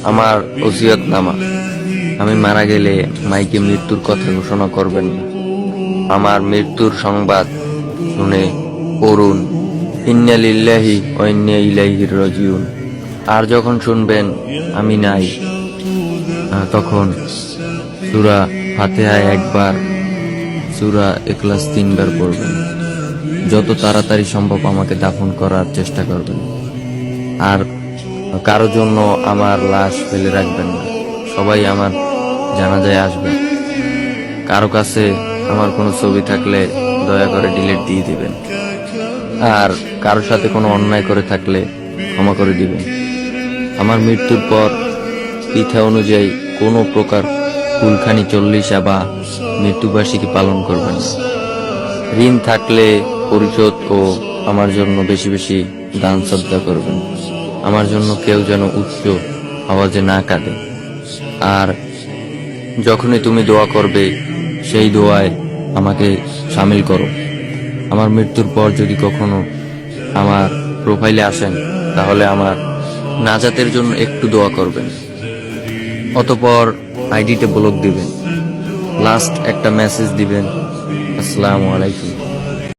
আমার ওসিয়তনামা। আমি মারা গেলে মাইকে মৃত্যুর কথা ঘোষণা করবেন না। আমার মৃত্যুর সংবাদ শুনে পড়ুন, ইন্না লিল্লাহি ওয়া ইন্না ইলাইহি রাজিউন। আর যখন শুনবেন আমি নাই, তখন সূরা ফাতিহা একবার, সূরা ইখলাস 3 বার পড়বেন। যত তাড়াতাড়ি সম্ভব আমাকে দাফন করার চেষ্টা করবেন। আর কারো জন্য আমার লাশ ফেলে রাখবেন না। সবাই আমার জানাজায় আসবেন। কারো কাছে আমার কোনো ছবি থাকলে দয়া করে ডিলিট দিয়ে দিবেন। আর কারোর সাথে কোনো অন্যায় করে থাকলে ক্ষমা করে দিবেন। আমার মৃত্যুর পর পিঠা অনুযায়ী কোনো প্রকার কুলখানি 40 বা মৃত্যুবার্ষিকী পালন করবেন না। ঋণ থাকলে পরিশোধ ও আমার জন্য বেশি বেশি দান শ্রদ্ধা করবেন। আমার জন্য কেউ যেন উচ্চ আওয়াজে না কাঁদে। আর যখনই তুমি দোয়া করবে সেই দোয়ায় আমাকে শামিল করো। আমার মৃত্যুর পর যদি কখনো আমার প্রোফাইলে আসেন তাহলে আমার নাজাতের জন্য একটু দোয়া করবেন। অতঃপর আইডিতে ব্লক দিবেন, লাস্ট একটা মেসেজ দিবেন, আসসালামু আলাইকুম।